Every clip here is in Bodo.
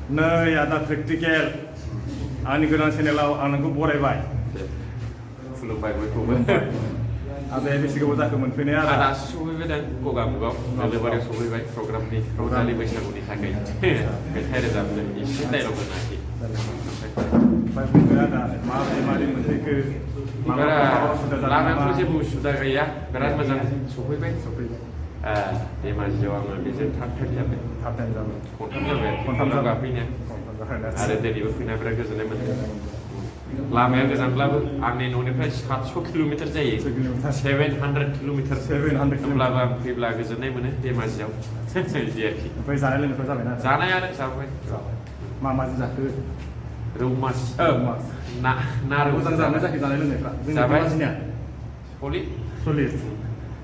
नै आदा प्रेक्टिकेल आंनि गोदान चेनेलाव आं नोंखौ बरायबाय खुलुमबाय बयखौबो आदाया बेसे गोबाव जाखो मोनफैनाया आदा दासो सफैबाय दां गगामुगाव नोलोबारियाव सफैबाय प्रग्रामनि रंजालि बैसागुनि थाखाय मेथाइ रोजाबनो एसे डायलग होनाखै ओमफ्राय बुंदो आदा माबोरै मोनफैखो लामायावथ' जेबो उसुबिदा गैया बिराद मोजां सफैबाय धेमाजियाव आङो बेजों थाब जाबाय खनथाम जाबाय गाफैनाया आरो दिनैबो फैना बिराद गोजोननाय मोनदों लामाया गोजानब्लाबो आंनि न'निफ्राय 700 किल'मिटार जायो 700 किल'मिटार होमब्लाबो आं फैब्ला गोजोननाय मोनो धेमाजियाव बिदि आरोखि ओमफ्राय जानाय लोंनायफ्रा जाबायना जानायानो जाबाय मा जाखो रौ मास ना रौ मोजां जानाय जाखो जानाय लोंनायफ्रा जाबाय सलिड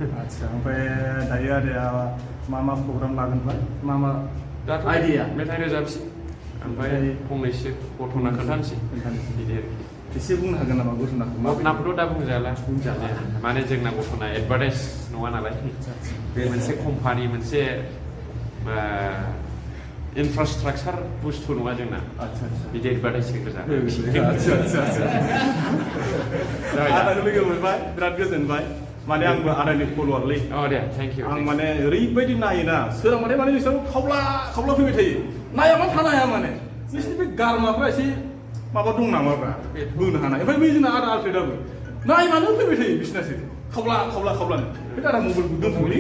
आच्छा ओमफ्राय दायो आदाया मा प्रग्राम लागोनबा मा आइडिया मेथाइ रोजाबसै ओमफ्राय फंनैसो घटना खोन्थानोसै बिदि एसे बुंनो हागोन नामा घटनाखौथ' दा बुंजाला माने जोंना घटना एडभार्टाइज नङा नालाय बे मोनसे कम्पानि मोनसे इनफ्रास्ट्राक्चार बुस्थु नङा जोंना बिदि एडभार्टाइज गोजा आदाखौ लोगो मोनबाय बिराद गोजोनबाय माने आंबो आदानि फल'वारलै दे थेंक इउ आं माने ओरैबायदि नायोना सोरांबाथाय माने बिसोर खावला फैबाय थायो नायाबा थानो हाया माने बिसोरनि बे गारमाफ्रा एसे माबा दं नामाब्रा बोनो हानाय ओमफ्राय बै जोंना आदा आलफ्रेदाबो नायबानो फैबाय थायो बिसोरनासो खावलानो बे आदा मबाइलखौ दोनथ'लै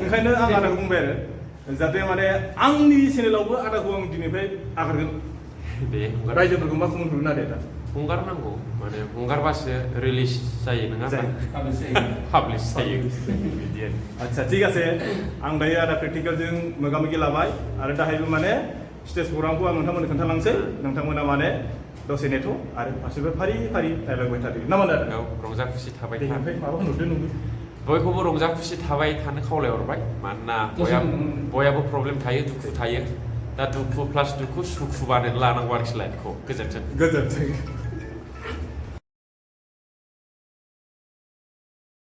ओंखायनो आं आदाखौ बुंबाय आरो जाहाथे माने आंनि चेनेलावबो आदाखौ आं दिनैफ्राय आगारगोन रायजोफोरखौ मा खबर होगोन आदाया दा हंगारनांगौ माने हंगारबासो रिलिज जायो नङा पाब्लिश जायो बिदि आच्छा ठीक আছে आं दायो आदा प्रेक्टिकेलजों मोगा मोगि लाबाय आरो दाहायबो माने स्टेज प्रग्रामखौ आं नोंथांमोननो खोन्थालांसै नोंथांमोना माने दसे नेथ' आरो फारसेबो फारि रायलायबाय थादो ना मा जादों रंजा खुसि थाबाय माबा नुदों बयखौबो रंजा खुसि थाबाय थानो खावलायहरबाय मानोना बयहाबो प्रब्लेम थायो दुखु थायो दा दुखु प्लास दुखु सुखुबानो लानांगौ आरोखि लाइफखौ गोजोन्थों